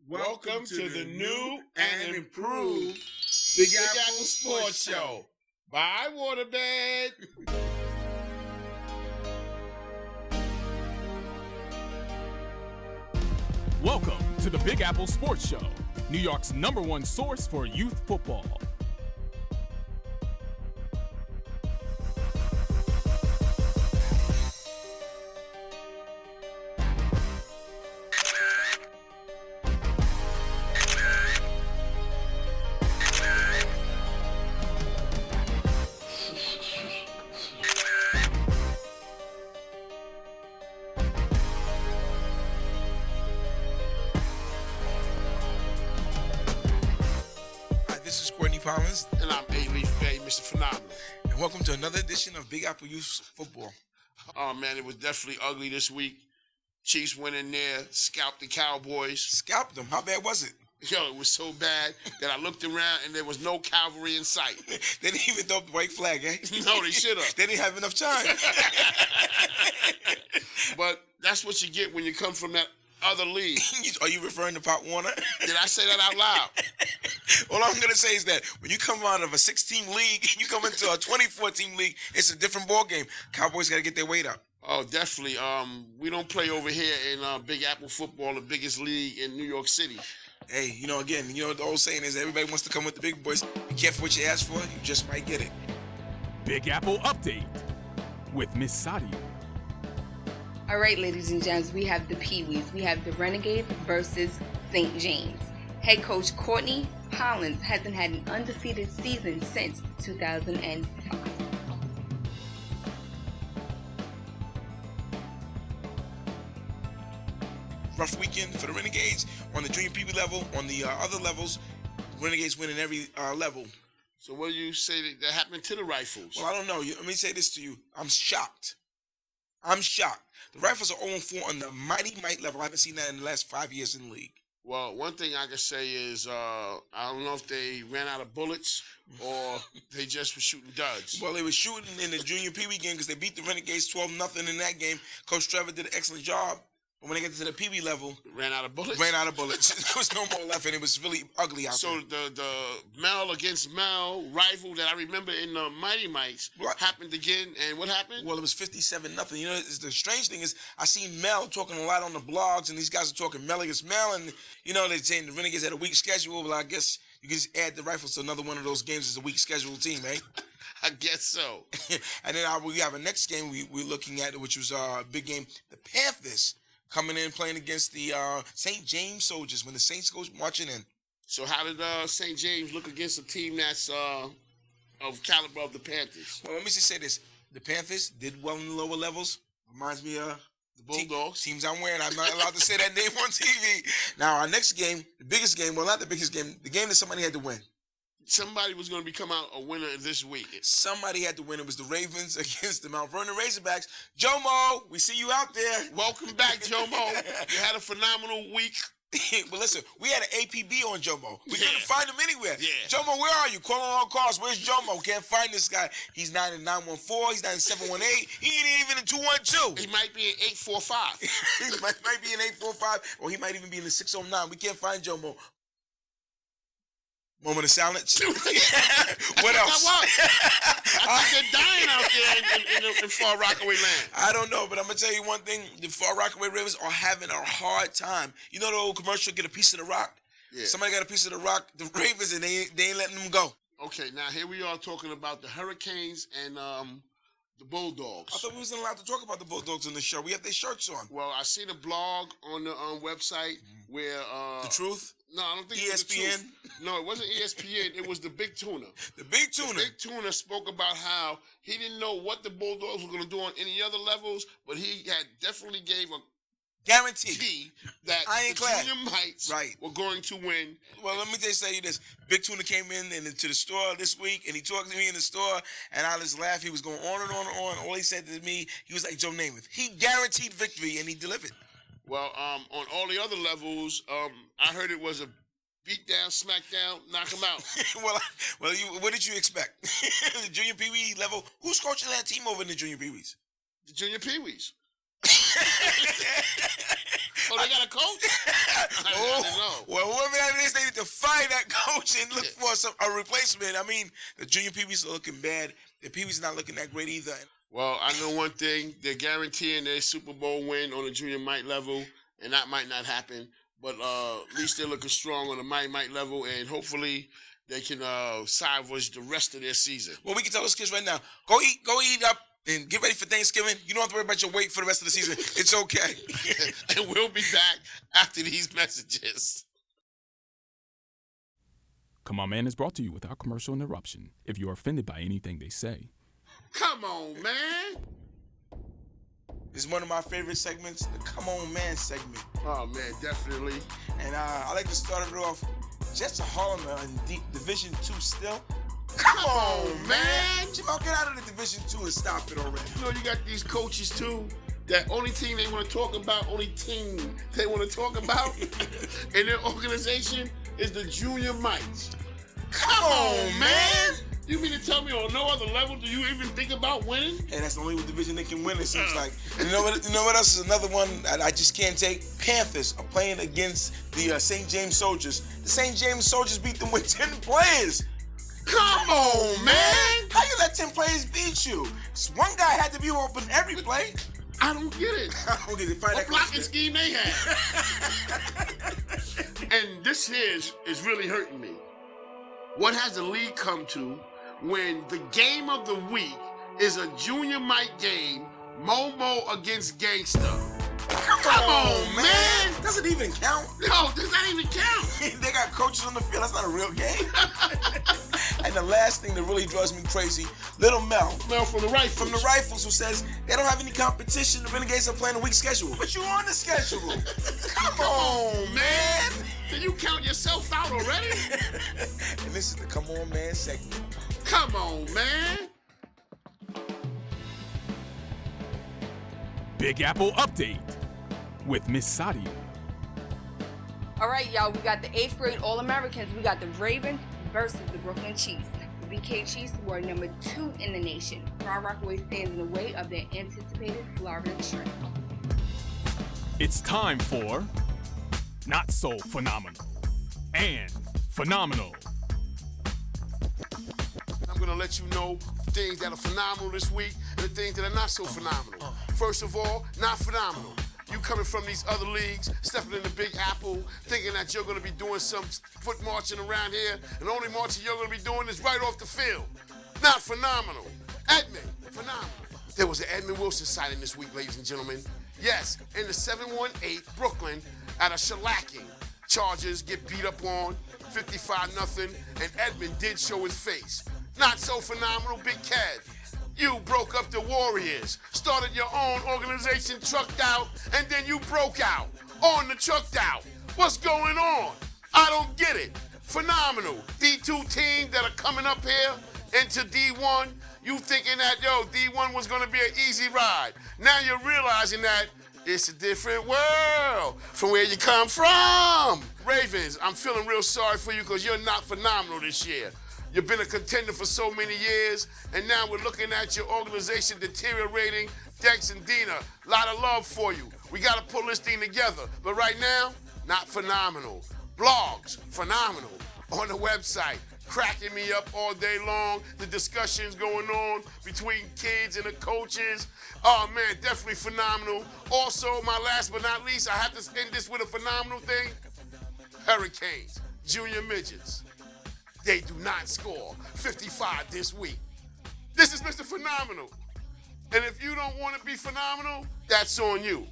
Welcome to the new and improved Big Apple Sports Show. Bye, Waterbed. Welcome to the Big Apple Sports Show, New York's #1 source for youth football. And I'm A-Leaf Bay, Mr. Phenomenal. And welcome to another edition of Big Apple Youth Football. Oh, man, it was definitely ugly this week. Chiefs went in there, scalped the Cowboys. Scalped them? How bad was it? Yo, it was so bad that I looked around and there was no cavalry in sight. They didn't even throw up the white flag, eh? No, they should have. They didn't have enough time. But that's what you get when you come from that other league. Are you referring to Pop Warner? Did I say that out loud? All I'm going to say is that when you come out of a 16 league, you come into a 24-team league, it's a different ball game. Cowboys got to get their weight up. Oh, definitely. We don't play over here in Big Apple football, the biggest league in New York City. Hey, again, the old saying is everybody wants to come with the big boys. Be careful what you ask for. You just might get it. Big Apple Update with Miss Sadia. All right, ladies and gents, we have the Pee-wees. We have the Renegades versus St. James. Head coach Courtney Hollins hasn't had an undefeated season since 2005. Rough weekend for the Renegades on the junior Pee-wee level. On the other levels, Renegades win in every level. So what do you say that happened to the Rifles? Well, I don't know. Let me say this to you. I'm shocked. The Rifles are 0-4 on the Mighty Might level. I haven't seen that in the last 5 years in the league. Well, one thing I can say is I don't know if they ran out of bullets or they just were shooting duds. Well, they were shooting in the junior Pee-wee game because they beat the Renegades 12-0 in that game. Coach Trevor did an excellent job. But when they get to the Pee-wee level, ran out of bullets. There was no more left, and it was really ugly out there. So the Mel against Mel rifle that I remember in the Mighty Mites happened again, and what happened? Well, it was 57-0. The strange thing is I seen Mel talking a lot on the blogs, and these guys are talking Mel against Mel, and they're saying the Renegades had a weak schedule. Well, I guess you can just add the Rifles to another one of those games as a weak schedule team, eh? I guess so. And then we have a next game we're looking at, which was a big game. The Panthers coming in playing against the St. James Soldiers when the Saints goes marching in. So how did St. James look against a team that's of caliber of the Panthers? Well, let me just say this. The Panthers did well in the lower levels. Reminds me of the Bulldogs. Teams I'm wearing. I'm not allowed to say that name on TV. Now, our next game, the biggest game, well, not the biggest game, the game that somebody had to win. Somebody was going to come out a winner this week. Somebody had to win. It was the Ravens against the Mount Vernon Razorbacks. Jomo, we see you out there. Welcome back, Jomo. You had a phenomenal week. But listen, we had an APB on Jomo. We couldn't find him anywhere. Yeah. Jomo, where are you? Calling all cars. Where's Jomo? Can't find this guy. He's not in 914. He's not in 718. He ain't even in 212. He might be in 845. He might be in 845, or he might even be in the 609. We can't find Jomo. Moment of silence. What else? I think they're dying out there in Far Rockaway land. I don't know, but I'm going to tell you one thing. The Far Rockaway Ravens are having a hard time. You know the old commercial, get a piece of the rock? Yeah. Somebody got a piece of the rock, the Ravens, and they ain't letting them go. Okay, now here we are talking about the Hurricanes and the Bulldogs. I thought we wasn't allowed to talk about the Bulldogs on the show. We have their shirts on. Well, I seen a blog on the website where... The Truth? No, I don't think ESPN? it was the Truth. No, it wasn't ESPN. It was the Big Tuna. The Big Tuna? The Big Tuna spoke about how he didn't know what the Bulldogs were going to do on any other levels, but he had definitely gave a guarantee that Ironclad. the Junior Mites were going to win. Well, let me just tell you this. Big Tuna came in into the store this week, and he talked to me in the store, and I just laughed. He was going on and on and on. All he said to me, he was like Joe Namath. He guaranteed victory, and he delivered. Well, on all the other levels, I heard it was a beat down, smack down, knock him out. What did you expect? The junior Pee-wee level? Who's coaching that team over in the junior Pee-wees? The junior Pee-wees. Oh, they got a coach? I didn't know. Well, whoever that is, they need to fire that coach and look for a replacement. I mean, the junior peewees are looking bad. The peewees not looking that great either. Well, I know one thing. They're guaranteeing their Super Bowl win on the junior mite level, and that might not happen. But at least they're looking strong on the mite level, and hopefully they can salvage the rest of their season. Well, we can tell those kids right now, go eat up and get ready for Thanksgiving. You don't have to worry about your weight for the rest of the season. It's okay. And we'll be back after these messages. Come On Man is brought to you without commercial interruption. If you're offended by anything they say, Come on, man. This is one of my favorite segments, the Come On Man segment. Oh, man, definitely. And I like to start it off, Jets of Harlem are in Division 2 still. Come on, man. Jamal, get out of the Division 2 and stop it already. You know, you got these coaches, too, that only team they want to talk about in their organization is the junior mites. Come on, man. You mean to tell me on no other level do you even think about winning? Hey, that's the only division they can win, it seems like. And you know what else is another one that I just can't take? Panthers are playing against the St. James Soldiers. The St. James Soldiers beat them with 10 players. Come on, man. How you let 10 players beat you? One guy had to be open every play. I don't get it. I don't get it. Find What that blocking scheme they have? And this here is really hurting me. What has the league come to when the game of the week is a junior mite game, Momo against Gangsta? Come on, man. Doesn't even count. No, does that even count? They got coaches on the field. That's not a real game. And the last thing that really drives me crazy, Little Mel. Mel from the Rifles. From the Rifles, who says they don't have any competition. The Renegades are playing a weak schedule. But you're on the schedule. Come on, man. Did you count yourself out already? And this is the Come On Man segment. Come on, man. Big Apple Update with Miss Sadia. All right, y'all, we got the 8th grade All-Americans. We got the Ravens versus the Brooklyn Chiefs. The BK Chiefs were number 2 in the nation. Far Rockaway stands in the way of their anticipated Florida trip. It's time for Not So Phenomenal and Phenomenal. I'm going to let you know the things that are phenomenal this week and the things that are not so phenomenal. First of all, not phenomenal. You coming from these other leagues, stepping in the Big Apple, thinking that you're going to be doing some foot marching around here, and the only marching you're going to be doing is right off the field. Not phenomenal. Edmund, phenomenal. There was an Edmund Wilson sighting this week, ladies and gentlemen. Yes, in the 718 Brooklyn at a shellacking. Chargers get beat up on, 55-0, and Edmund did show his face. Not so phenomenal, Big Kev. You broke up the Warriors, started your own organization, Trucked Out, and then you broke out on the Trucked Out. What's going on? I don't get it. Phenomenal. D2 teams that are coming up here into D1, you thinking that, D1 was going to be an easy ride. Now you're realizing that it's a different world from where you come from. Ravens, I'm feeling real sorry for you because you're not phenomenal this year. You've been a contender for so many years, and now we're looking at your organization deteriorating. Dex and Dina, a lot of love for you. We got to pull this thing together. But right now, not phenomenal. Blogs, phenomenal. On the website, cracking me up all day long. The discussions going on between kids and the coaches. Oh, man, definitely phenomenal. Also, my last but not least, I have to end this with a phenomenal thing. Hurricanes, junior midgets. They do not score 55 this week. This is Mr. Phenomenal. And if you don't want to be phenomenal, that's on you.